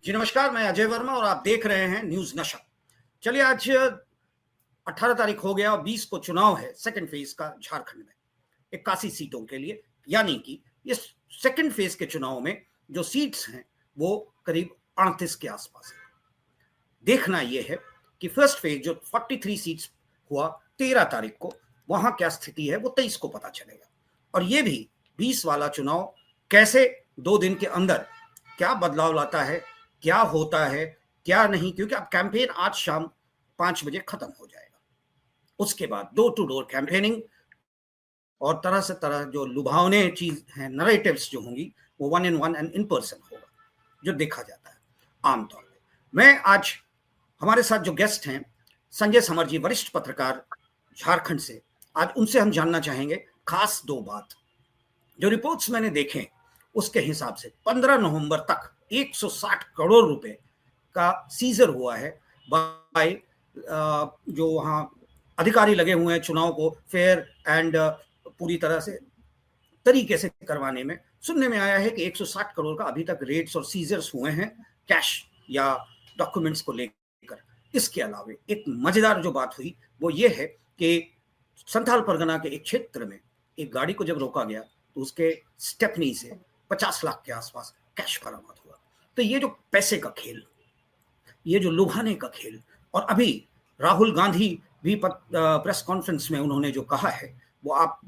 जी नमस्कार, मैं अजय वर्मा और आप देख रहे हैं न्यूज नशा। चलिए, आज 18 तारीख हो गया और 20 को चुनाव है सेकंड फेज का झारखंड में 81 सीटों के लिए। यानी कि इस सेकंड फेज के चुनाव में जो सीट्स हैं वो करीब 38 के आसपास है। देखना यह है कि फर्स्ट फेज जो 43 सीट्स हुआ 13 तारीख को, वहां क्या स्थिति है वो 23 को पता चलेगा। और ये भी 20 वाला चुनाव कैसे 2 दिन के अंदर क्या बदलाव लाता है, क्या होता है क्या नहीं, क्योंकि अब कैंपेन आज शाम 5 बजे खत्म हो जाएगा। उसके बाद डोर टू डोर कैंपेनिंग और तरह से तरह जो लुभावने चीज हैं, नरेटिव्स जो होंगी, वो 1-on-1 एंड इन पर्सन होगा, जो देखा जाता है आमतौर पर। मैं आज हमारे साथ जो गेस्ट हैं संजय समर जी, वरिष्ठ पत्रकार झारखंड से, आज उनसे हम जानना चाहेंगे खास 2 बात। जो रिपोर्ट्स मैंने देखे उसके हिसाब से 15 नवंबर तक 160 करोड़ रुपए का सीजर हुआ है बाय जो वहाँ अधिकारी लगे हुए हैं चुनाव को फेयर एंड पूरी तरह से तरीके से करवाने में। सुनने में आया है कि 160 करोड़ का अभी तक रेड्स और सीजर्स हुए हैं कैश या डॉक्यूमेंट्स को लेकर। इसके अलावा एक मजेदार जो बात हुई वो ये है कि संथाल परगना के एक क्षेत्र में एक गाड़ी को जब रोका गया तो उसके स्टेपनी से 50 लाख के आसपास कैश बरामद हुआ। तो ये जो पैसे का खेल, ये जो लुभाने का खेल, और अभी राहुल गांधी भी प्रेस कॉन्फ्रेंस में उन्होंने जो कहा है वो आप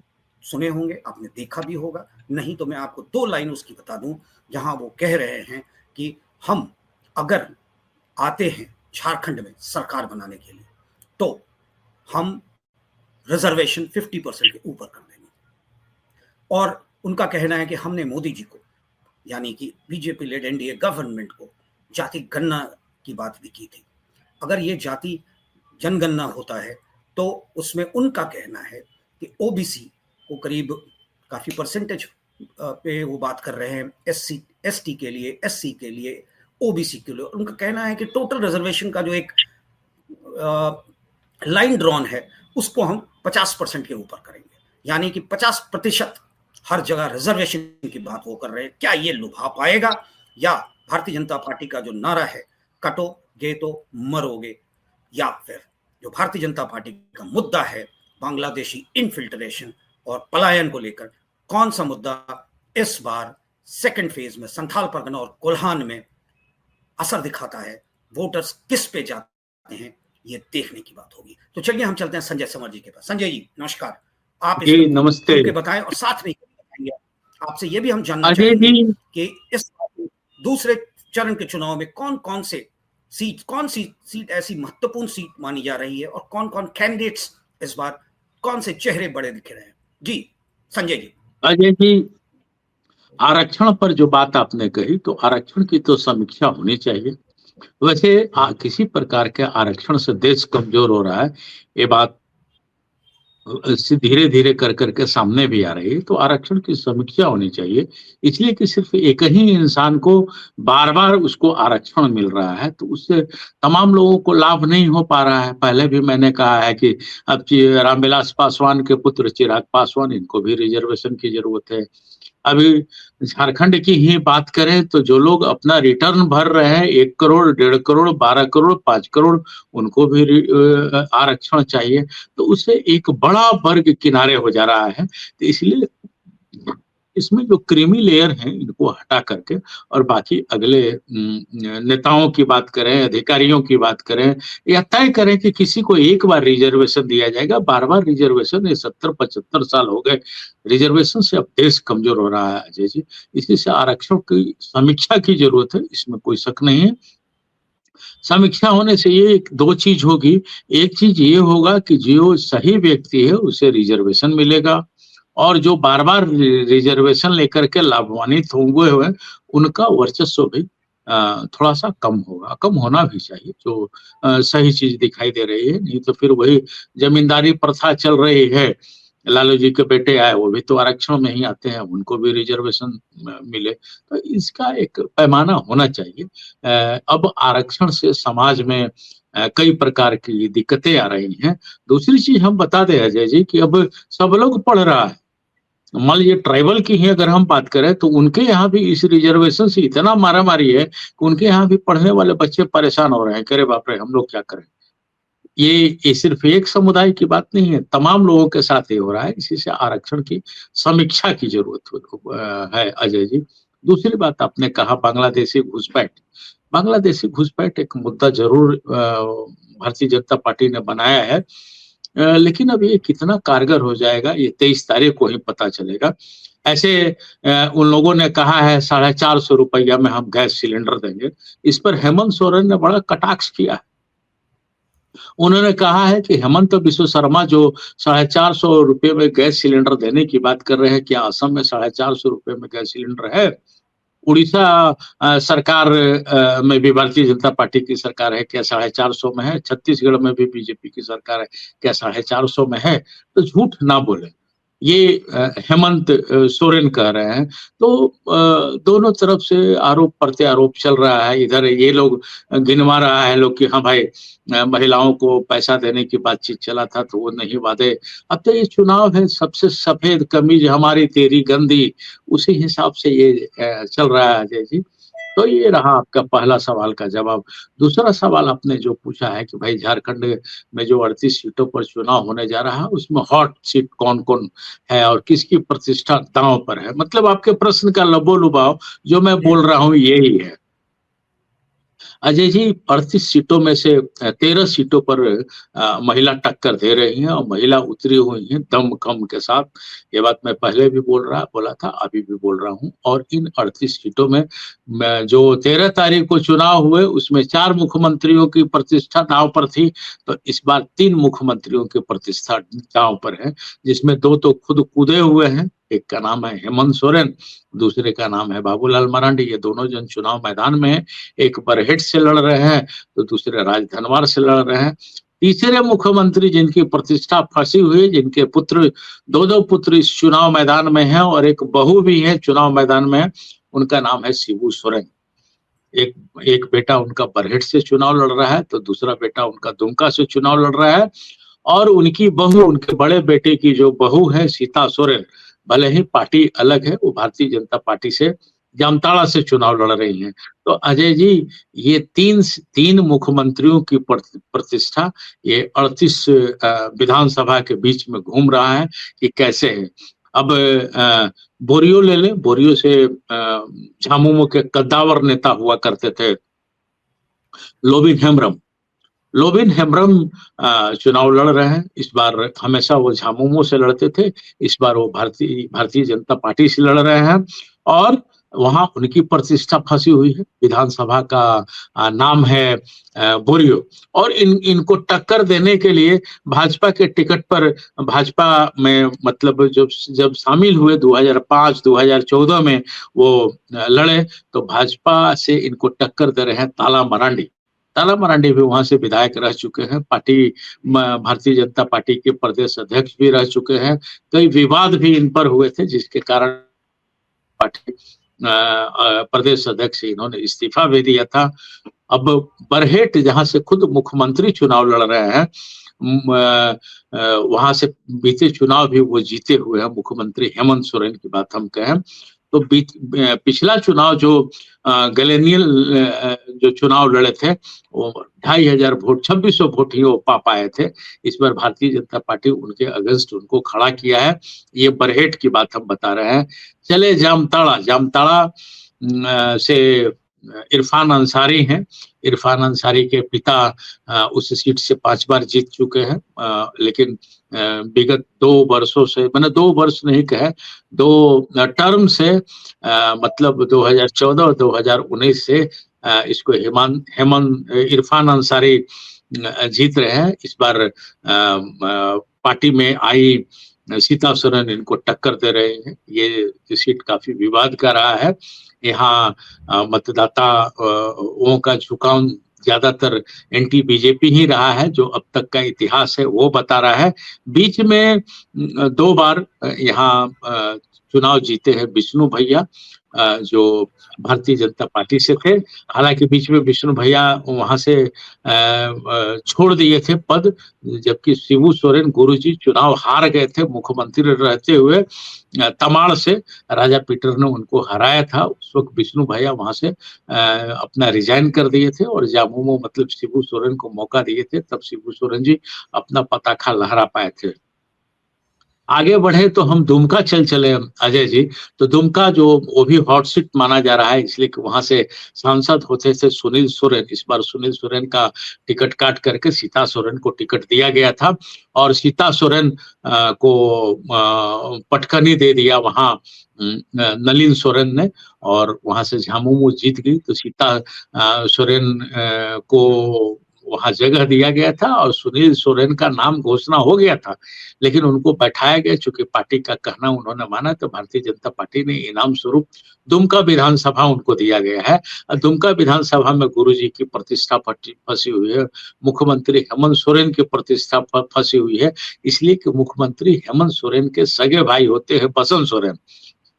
सुने होंगे, आपने देखा भी होगा, नहीं तो मैं आपको 2 लाइन उसकी बता दूं, जहां वो कह रहे हैं कि हम अगर आते हैं झारखंड में सरकार बनाने के लिए तो हम रिजर्वेशन 50% के ऊपर कर देंगे। और उनका कहना है कि हमने मोदी जी को, यानी कि बीजेपी लेड एनडीए गवर्नमेंट को, जाति गणना की बात भी की थी। अगर ये जाति जनगणना होता है तो उसमें उनका कहना है कि ओबीसी को करीब काफी परसेंटेज पे वो बात कर रहे हैं, एसटी के लिए, एससी के लिए, ओबीसी के लिए। उनका कहना है कि टोटल रिजर्वेशन का जो एक लाइन ड्रॉन है उसको हम 50% के ऊपर करेंगे, यानी कि 50% हर जगह रिजर्वेशन की बात वो कर रहे हैं। क्या ये लुभा पाएगा, या भारतीय जनता पार्टी का जो नारा है कटोगे तो मरोगे, या फिर जो भारतीय जनता पार्टी का मुद्दा है बांग्लादेशी इनफिल्ट्रेशन और पलायन को लेकर, कौन सा मुद्दा इस बार सेकंड फेज में संथाल परगना और कोल्हान में असर दिखाता है, वोटर्स किस पे जाते हैं, ये देखने की बात होगी। तो चलिए हम चलते हैं संजय समर जी के पास। संजय जी नमस्कार, आप जी नमस्ते बताएं, और साथ में आपसे ये भी हम जानना चाहेंगे कि इस दूसरे चरण के चुनाव में कौन सी सीट ऐसी महत्वपूर्ण सीट मानी जा रही है, और कौन कैंडिडेट्स इस बार, कौन से चेहरे बड़े दिख रहे हैं। जी संजय जी। अजय जी, आरक्षण पर जो बात आपने कही, तो आरक्षण की तो समीक्षा होनी चाहिए। वैसे किसी प्रकार के आरक्षण से देश कमजोर हो रहा है, ये बात धीरे धीरे कर करके सामने भी आ रही है। तो आरक्षण की समीक्षा होनी चाहिए, इसलिए कि सिर्फ एक ही इंसान को बार बार उसको आरक्षण मिल रहा है तो उससे तमाम लोगों को लाभ नहीं हो पा रहा है। पहले भी मैंने कहा है कि अब रामविलास पासवान के पुत्र चिराग पासवान, इनको भी रिजर्वेशन की जरूरत है। अभी झारखंड की ही बात करें तो जो लोग अपना रिटर्न भर रहे हैं 1 करोड़, 1.5 करोड़, 12 करोड़, 5 करोड़, उनको भी आरक्षण चाहिए। तो उससे एक बड़ा वर्ग किनारे हो जा रहा है। तो इसलिए इसमें जो क्रीमी लेयर हैं इनको हटा करके, और बाकी अगले नेताओं की बात करें, अधिकारियों की बात करें, या तय करें कि किसी को एक बार रिजर्वेशन दिया जाएगा। बार बार रिजर्वेशन, ये 70-75 साल हो गए रिजर्वेशन से, अब देश कमजोर हो रहा है अजय जी। इसी से आरक्षण की समीक्षा की जरूरत है, इसमें कोई शक नहीं है। समीक्षा होने से ये 2 चीज होगी। एक चीज ये होगा कि जो सही व्यक्ति है उसे रिजर्वेशन मिलेगा, और जो बार बार रिजर्वेशन लेकर के लाभान्वित हुए हुए उनका वर्चस्व भी थोड़ा सा कम होगा, कम होना भी चाहिए। जो सही चीज दिखाई दे रही है, नहीं तो फिर वही जमींदारी प्रथा चल रही है। लालू जी के बेटे आए, वो भी तो आरक्षण में ही आते हैं, उनको भी रिजर्वेशन मिले। तो इसका एक पैमाना होना चाहिए। अब आरक्षण से समाज में कई प्रकार की दिक्कतें आ रही हैं। दूसरी चीज हम बता दें अजय जी कि अब सब लोग पढ़ रहा है, मान लीजिए ट्राइबल की ही अगर हम बात करें तो उनके यहाँ भी इस रिजर्वेशन से इतना मारामारी है कि उनके यहाँ भी पढ़ने वाले बच्चे परेशान हो रहे हैं, कह रहे बाप रे हम लोग क्या करें। ये सिर्फ एक समुदाय की बात नहीं है, तमाम लोगों के साथ ये हो रहा है। इसी से आरक्षण की समीक्षा की जरूरत है अजय जी। दूसरी बात आपने कहा बांग्लादेशी घुसपैठ। बांग्लादेशी घुसपैठ एक मुद्दा जरूर भारतीय जनता पार्टी ने बनाया है, लेकिन अब ये कितना कारगर हो जाएगा ये 23 तारीख को ही पता चलेगा। ऐसे उन लोगों ने कहा है 450 रुपया में हम गैस सिलेंडर देंगे। इस पर हेमंत सोरेन ने बड़ा कटाक्ष किया। उन्होंने कहा है कि हेमंत बिस्व शर्मा जो 450 रुपये में गैस सिलेंडर देने की बात कर रहे हैं, क्या असम में 450 रुपये में गैस सिलेंडर है? उड़ीसा सरकार में भी भारतीय जनता पार्टी की सरकार है, क्या 450 में है? छत्तीसगढ़ में भी बीजेपी की सरकार है, क्या 450 में है? तो झूठ ना बोले, ये हेमंत सोरेन कह रहे हैं। तो दोनों तरफ से आरोप प्रत्यारोप चल रहा है। इधर ये लोग गिनवा रहा है लोग कि हाँ भाई महिलाओं को पैसा देने की बातचीत चला था तो वो नहीं वादे। अब तो ये चुनाव है, सबसे सफेद कमीज हमारी तेरी गंदी, उसी हिसाब से ये चल रहा है अजय जी। तो ये रहा आपका पहला सवाल का जवाब। दूसरा सवाल आपने जो पूछा है कि भाई झारखंड में जो 38 सीटों पर चुनाव होने जा रहा है उसमें हॉट सीट कौन कौन है और किसकी प्रतिष्ठा दांव पर है, मतलब आपके प्रश्न का लबो लुभाव जो मैं बोल रहा हूँ यही है अजय जी। 38 सीटों में से 13 सीटों पर महिला टक्कर दे रही हैं और महिला उतरी हुई हैं दमखम के साथ। ये बात मैं पहले भी बोला था, अभी भी बोल रहा हूं। और इन 38 सीटों में जो 13 तारीख को चुनाव हुए उसमें 4 मुख्यमंत्रियों की प्रतिष्ठा दांव पर थी, तो इस बार 3 मुख्यमंत्रियों की प्रतिष्ठा दांव पर है, जिसमें 2 तो खुद कूदे हुए हैं। एक का नाम है हेमंत सोरेन, दूसरे का नाम है बाबूलाल मरांडी। ये दोनों जन चुनाव मैदान में है, एक बरहेट से लड़ रहे हैं तो दूसरे राजधनवार से लड़ रहे हैं। तीसरे मुख्यमंत्री जिनकी प्रतिष्ठा फंसी हुई, जिनके पुत्र 2 पुत्र इस चुनाव मैदान में हैं और एक बहू भी है चुनाव मैदान में, उनका नाम है शिबू सोरेन। एक बेटा उनका बरहेट से चुनाव लड़ रहा है तो दूसरा बेटा उनका दुमका से चुनाव लड़ रहा है। और उनकी बहू, उनके बड़े बेटे की जो बहू है सीता सोरेन, भले ही पार्टी अलग है, वो भारतीय जनता पार्टी से जामताड़ा से चुनाव लड़ रही हैं। तो अजय जी ये तीन मुख्यमंत्रियों की प्रतिष्ठा ये 38 विधानसभा के बीच में घूम रहा है कि कैसे है। अब बोरियो ले लें, बोरियो से झामुमो के कद्दावर नेता हुआ करते थे लोबिन हेम्ब्रम। लोबिन हेम्ब्रम चुनाव लड़ रहे हैं इस बार। हमेशा वो झामुमो से लड़ते थे, इस बार वो भारतीय जनता पार्टी से लड़ रहे हैं और वहां उनकी प्रतिष्ठा फंसी हुई है। विधानसभा का नाम है बोरियो। और इनको टक्कर देने के लिए भाजपा के टिकट पर, भाजपा में मतलब जब शामिल हुए 2005-2014 में वो लड़े, तो भाजपा से इनको टक्कर दे रहे हैं ताला मरांडी भी वहां से विधायक रह चुके हैं, भारतीय जनता पार्टी के प्रदेश अध्यक्ष भी रह चुके हैं। कई विवाद भी इन पर हुए थे जिसके कारण पार्टी प्रदेश अध्यक्ष इन्होंने इस्तीफा भी दिया था। अब बरहेट जहां से खुद मुख्यमंत्री चुनाव लड़ रहे हैं, वहां से बीते चुनाव भी वो जीते हुए हैं, मुख्यमंत्री हेमंत सोरेन की बात हम कहें तो पिछला चुनाव जो गलेनियल जो चुनाव लड़े थे वो 2500 वोट 2600 वोट ही वो पा पाए थे। इस बार भारतीय जनता पार्टी उनके अगेंस्ट उनको खड़ा किया है। ये बरहेट की बात हम बता रहे हैं। चले जामताड़ा से इरफान अंसारी हैं। इरफान अंसारी के पिता उस सीट से 5 बार जीत चुके हैं, लेकिन विगत 2 वर्षों से, मैंने 2 वर्ष नहीं कहे, 2 टर्म से मतलब 2014 और 2019 से इसको इरफान अंसारी जीत रहे हैं। इस बार पार्टी में आई सीता सोरेन इनको टक्कर दे रहे हैं। ये सीट काफी विवाद का रहा है। यहाँ मतदाताओं का झुकाव ज्यादातर एंटी बीजेपी ही रहा है, जो अब तक का इतिहास है वो बता रहा है। बीच में 2 बार यहाँ चुनाव जीते हैं विष्णु भैया, जो भारतीय जनता पार्टी से थे। हालांकि बीच में विष्णु भैया वहां से छोड़ दिए थे पद, जबकि शिबू सोरेन गुरुजी चुनाव हार गए थे मुख्यमंत्री रहते हुए। तमाड़ से राजा पीटर ने उनको हराया था। उस वक्त विष्णु भैया वहां से अपना रिजाइन कर दिए थे और झामुमो मतलब शिबू सोरेन को मौका दिए थे, तब शिबू सोरेन जी अपना पताखा लहरा पाए थे। आगे बढ़े तो हम दुमका चले अजय जी। तो दुमका जो वो भी हॉट सीट माना जा रहा है, इसलिए कि वहां से सांसद होते थे सुनील सोरेन। इस बार सुनील सोरेन का टिकट काट करके सीता सोरेन को टिकट दिया गया था और सीता सोरेन को पटकनी दे दिया वहां नलिन सोरेन ने, और वहां से झामुमो जीत गई। तो सीता सोरेन को वहां जगह दिया गया था और सुनील सोरेन का नाम घोषणा हो गया था, लेकिन उनको बैठाया गया। चूंकि पार्टी का कहना उन्होंने माना, तो भारतीय जनता पार्टी ने इनाम स्वरूप दुमका विधानसभा उनको दिया गया है। दुमका विधानसभा में गुरुजी की प्रतिष्ठा फंसी हुई है, मुख्यमंत्री हेमंत सोरेन की प्रतिष्ठा फंसी हुई है, इसलिए कि मुख्यमंत्री हेमंत सोरेन के सगे भाई होते हैं बसंत सोरेन।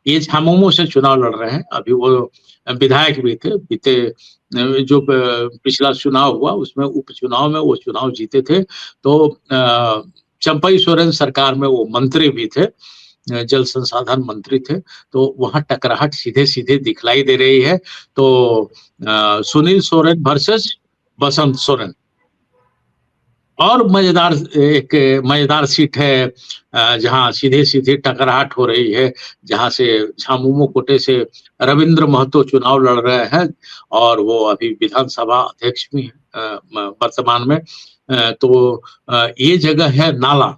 ये झामुमो से चुनाव लड़ रहे हैं। अभी वो विधायक भी थे, बीते जो पिछला चुनाव हुआ उसमें उपचुनाव में वो चुनाव जीते थे। तो चंपई सोरेन सरकार में वो मंत्री भी थे, जल संसाधन मंत्री थे। तो वहां टकराहट सीधे सीधे दिखलाई दे रही है। तो सुनील सोरेन वर्सेस बसंत सोरेन। और एक मजेदार सीट है जहां सीधे सीधे टकराहट हो रही है, जहां से झामुमो कोटे से रविंद्र महतो चुनाव लड़ रहे हैं और वो अभी विधानसभा अध्यक्ष भी हैं वर्तमान में। तो ये जगह है नाला।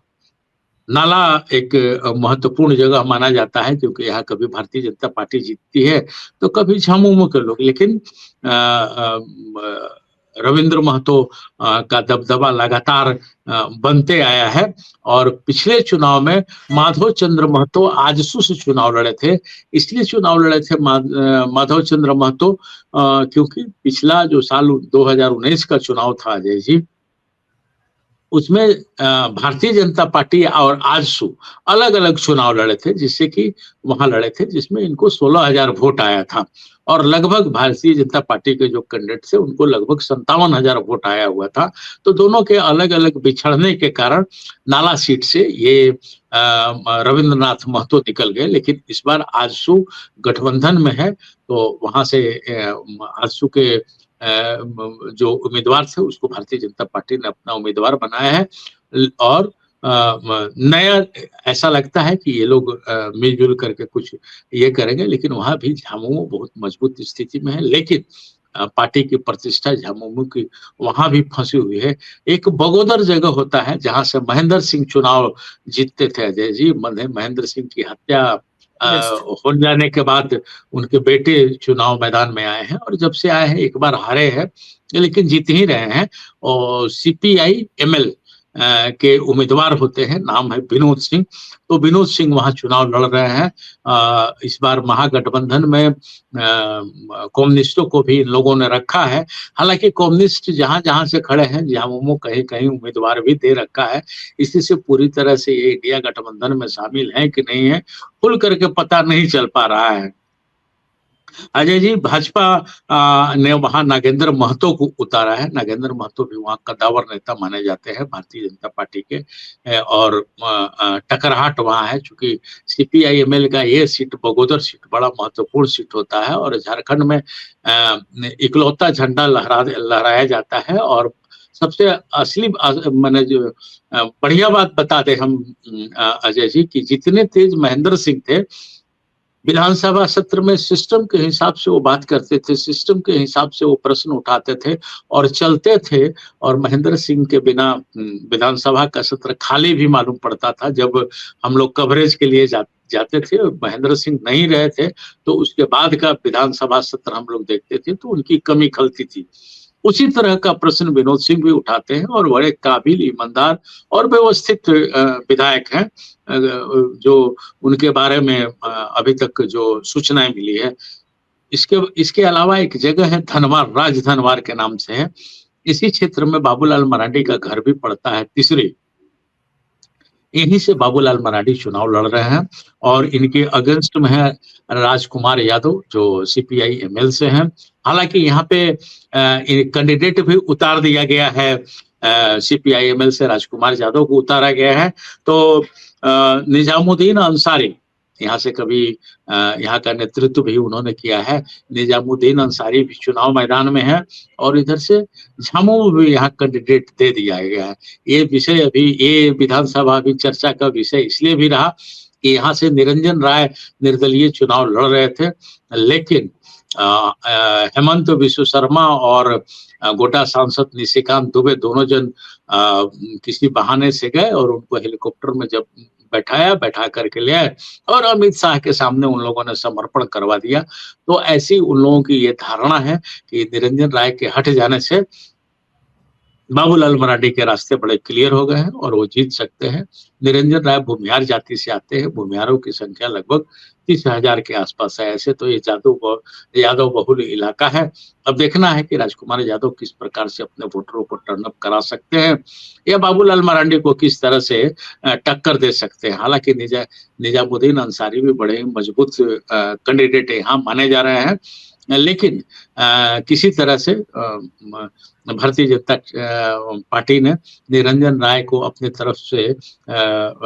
नाला एक महत्वपूर्ण जगह माना जाता है, क्योंकि यहाँ कभी भारतीय जनता पार्टी जीतती है तो कभी झामुमो के लोग, लेकिन रविंद्र महतो का दबदबा लगातार बनते आया है। और पिछले चुनाव में माधव चंद्र महतो आजसू से चुनाव लड़े थे। इसलिए चुनाव लड़े थे माधव चंद्र महतो क्योंकि पिछला जो साल 2019 का चुनाव था अजय जी, उसमें भारतीय जनता पार्टी और आजसू अलग अलग चुनाव लड़े थे, जिससे कि वहां लड़े थे, जिसमें इनको 16,000 वोट आया था। और लगभग भारतीय जनता पार्टी के जो कैंडिडेट थे उनको लगभग 57,000 वोट आया हुआ था। तो दोनों के अलग अलग बिछड़ने के कारण नाला सीट से ये रविंद्रनाथ महतो निकल गए। लेकिन इस बार आजसू गठबंधन में है, तो वहां से आजसू के जो उम्मीदवार थे उसको भारतीय जनता पार्टी ने अपना उम्मीदवार बनाया है। और नया ऐसा लगता है कि ये लोग मिलजुल करके कुछ ये करेंगे, लेकिन वहां भी झामुमो बहुत मजबूत स्थिति में है। लेकिन पार्टी की प्रतिष्ठा झामुमो की वहां भी फंसी हुई है। एक बगोदर जगह होता है जहां से महेंद्र सिंह चुनाव जीतते थे अजय जी। महेंद्र सिंह की हत्या हो जाने के बाद उनके बेटे चुनाव मैदान में आए हैं, और जब से आए हैं एक बार हारे हैं लेकिन जीत ही रहे हैं। और सीपीआई एमएल के उम्मीदवार होते हैं, नाम है विनोद सिंह। तो विनोद सिंह वहां चुनाव लड़ रहे हैं। इस बार महागठबंधन में कम्युनिस्टों को भी इन लोगों ने रखा है। हालांकि कम्युनिस्ट जहां जहां से खड़े हैं, झामुमो कहीं कहीं उम्मीदवार भी दे रखा है। इसी से पूरी तरह से ये इंडिया गठबंधन में शामिल है कि नहीं है खुल करके पता नहीं चल पा रहा है। अजय जी, भाजपा ने वहां नागेंद्र महतो को उतारा है। नागेंद्र महतो भी वहां कद्दावर नेता माने जाते हैं भारतीय जनता पार्टी के। और टकराहट वहां है, चूंकि सीपीआई-एमएल का ये सीट बगोदर सीट बड़ा महत्वपूर्ण सीट होता है और झारखंड में इकलौता झंडा लहराया जाता है। और सबसे असली मैंने जो बढ़िया बात बता दे हम अजय जी, कि जितने तेज महेंद्र सिंह थे विधानसभा सत्र में, सिस्टम के हिसाब से वो बात करते थे, सिस्टम के हिसाब से वो प्रश्न उठाते थे और चलते थे। और महेंद्र सिंह के बिना विधानसभा का सत्र खाली भी मालूम पड़ता था। जब हम लोग कवरेज के लिए जाते थे और महेंद्र सिंह नहीं रहे थे, तो उसके बाद का विधानसभा सत्र हम लोग देखते थे तो उनकी कमी खलती थी। उसी तरह का प्रश्न विनोद सिंह भी उठाते हैं और बड़े काबिल, ईमानदार और व्यवस्थित विधायक हैं, जो उनके बारे में अभी तक जो सूचनाएं मिली है। इसके अलावा एक जगह है धनवार, राज धनवार के नाम से है। इसी क्षेत्र में बाबूलाल मरांडी का घर भी पड़ता है, तीसरी। यहीं से बाबूलाल मरांडी चुनाव लड़ रहे हैं और इनके अगेंस्ट में है राजकुमार यादव जो सीपीआई एमएल से हैं। हालांकि यहाँ पे कैंडिडेट भी उतार दिया गया है, सीपीआई एमएल से राजकुमार यादव को उतारा गया है। तो निजामुद्दीन अंसारी यहाँ से कभी यहाँ का नेतृत्व भी उन्होंने किया है। निजामुद्दीन अंसारी भी चुनाव मैदान में है और इधर से झामुमो भी यहाँ कैंडिडेट दे दिया गया है। ये विषय अभी ये विधानसभा अभी चर्चा का विषय इसलिए भी रहा कि यहाँ से निरंजन राय निर्दलीय चुनाव लड़ रहे थे, लेकिन हेमंत बिस्व शर्मा और गोड्डा सांसद निशिकांत दुबे दोनों जन किसी बहाने से गए और उनको हेलीकॉप्टर में जब बैठा करके ले आए और अमित शाह के सामने उन लोगों ने समर्पण करवा दिया। तो ऐसी उन लोगों की ये धारणा है कि निरंजन राय के हट जाने से बाबूलाल मरांडी के रास्ते बड़े क्लियर हो गए हैं और वो जीत सकते हैं। निरंजन राय भूमिहार जाति से आते हैं, भूमिहारों की संख्या लगभग 30,000 के आसपास है। ऐसे तो ये यादव बहुल इलाका है। अब देखना है कि राजकुमार यादव किस प्रकार से अपने वोटरों को टर्न अप करा सकते हैं या बाबूलाल मरांडी को किस तरह से टक्कर दे सकते हैं। हालांकि निजामुद्दीन अंसारी भी बड़े ही मजबूत कैंडिडेट यहाँ माने जा रहे हैं, लेकिन किसी तरह से भारतीय जनता पार्टी ने निरंजन राय को अपनी तरफ से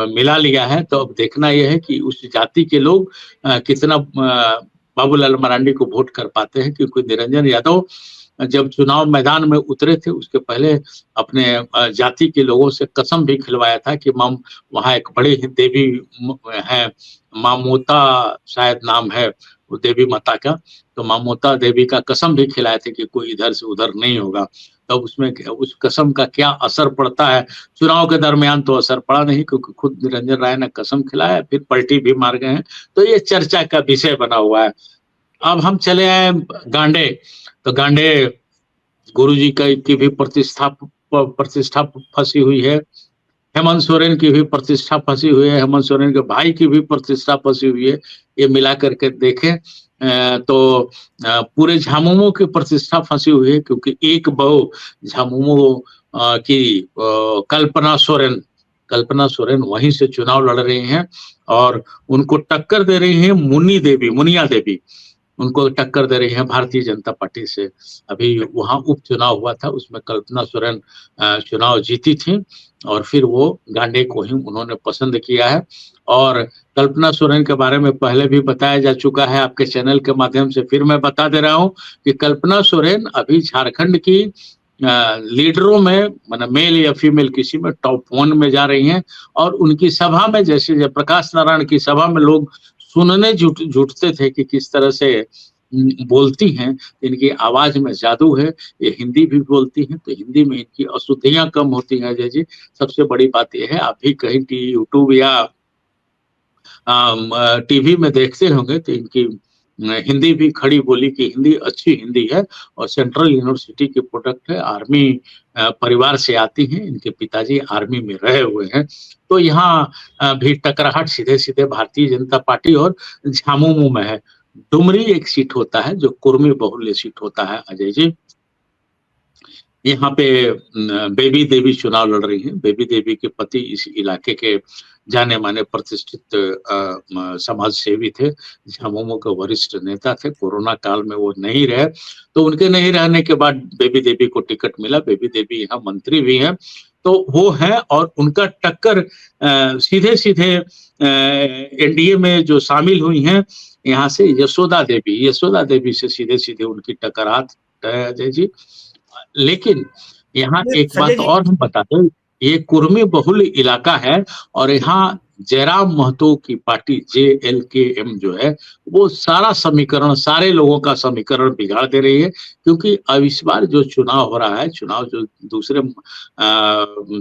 मिला लिया है। तो अब देखना यह है कि उस जाति के लोग कितना बाबूलाल मरांडी को वोट कर पाते हैं, क्योंकि निरंजन यादव जब चुनाव मैदान में उतरे थे उसके पहले अपने जाति के लोगों से कसम भी खिलवाया था कि वहाँ एक बड़ी देवी है, मामोता शायद नाम है वो देवी माता का, तो मामोता देवी का कसम भी खिलाए थे कि कोई इधर से उधर नहीं होगा। तो उसमें उस कसम का क्या असर पड़ता है चुनाव के दरमियान, तो असर पड़ा नहीं, क्योंकि खुद निरंजन राय ने कसम खिलाया, फिर पलटी भी मार गए हैं। तो ये चर्चा का विषय बना हुआ है। अब हम चले आए गांडे, तो गांडे गुरुजी की भी प्रतिष्ठा फंसी हुई है, हेमंत सोरेन की भी प्रतिष्ठा फंसी हुई है, हेमंत सोरेन के भाई की भी प्रतिष्ठा फंसी हुई है। ये मिला करके देखें तो पूरे झामुमो की प्रतिष्ठा फंसी हुई है, क्योंकि एक बहू झामुमो की कल्पना सोरेन वहीं से चुनाव लड़ रही हैं और उनको टक्कर दे रही है मुनिया देवी उनको टक्कर दे रही है भारतीय जनता पार्टी से। अभी वहां उपचुनाव हुआ था, उसमें कल्पना सोरेन चुनाव जीती थी और फिर वो गांडे को ही उन्होंने पसंद किया है। और कल्पना सोरेन के बारे में पहले भी बताया जा चुका है आपके चैनल के माध्यम से, फिर मैं बता दे रहा हूं कि कल्पना सोरेन अभी झारखंड की लीडरों में मतलब मेल या फीमेल किसी में टॉप 1 में जा रही हैं। और उनकी सभा में जैसे जयप्रकाश नारायण की सभा में लोग सुनने जुटते थे कि किस तरह से बोलती हैं, इनकी आवाज में जादू है, ये हिंदी भी बोलती हैं, तो हिंदी में इनकी अशुद्धियां कम होती हैं। अजय जी, सबसे बड़ी बात यह है, आप भी कहीं यूट्यूब या टीवी में देखते होंगे तो इनकी हिंदी भी खड़ी बोली की हिंदी अच्छी हिंदी है और सेंट्रल यूनिवर्सिटी के प्रोडक्ट है, आर्मी परिवार से आती हैं, इनके पिताजी आर्मी में रहे हुए हैं। तो यहाँ भी टकराहट सीधे सीधे भारतीय जनता पार्टी और झामुमो में है। डुमरी एक सीट होता है जो कुर्मी बहुल्य सीट होता है अजय जी, यहाँ पे बेबी देवी चुनाव लड़ रही हैं। बेबी देवी के पति इस इलाके के जाने माने प्रतिष्ठित समाज सेवी थे, झामुमो के वरिष्ठ नेता थे। कोरोना काल में वो नहीं रहे, तो उनके नहीं रहने के बाद बेबी देवी को टिकट मिला। बेबी देवी यहाँ मंत्री भी हैं, तो वो है और उनका टक्कर सीधे सीधे एनडीए में जो शामिल हुई हैं यहाँ से यशोदा देवी से सीधे सीधे उनकी टकरात है अजय जी। लेकिन यहाँ एक बात और हम बता दें, ये कुर्मी बहुल इलाका है और यहाँ जयराम महतो की पार्टी JLKM जो है वो सारा समीकरण, सारे लोगों का समीकरण बिगाड़ दे रही है। क्योंकि अब इस बार जो चुनाव हो रहा है, चुनाव जो दूसरे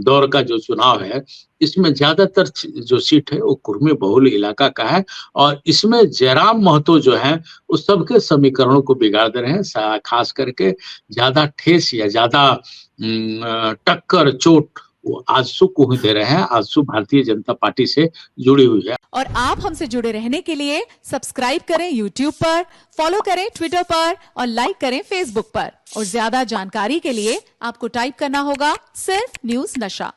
दौर का जो चुनाव है, इसमें ज्यादातर जो सीट है वो कुर्मी बहुल इलाका का है और इसमें जयराम महतो जो है उस सबके समीकरणों को बिगाड़ दे रहे हैं। खास करके ज्यादा ठेस या ज्यादा टक्कर चोट वो आजसू को ही दे रहे हैं। आजसू भारतीय जनता पार्टी से जुड़ी हुई है। और आप हमसे जुड़े रहने के लिए सब्सक्राइब करें YouTube पर, फॉलो करें Twitter पर और लाइक करें Facebook पर। और ज्यादा जानकारी के लिए आपको टाइप करना होगा सिर्फ न्यूज़ नशा।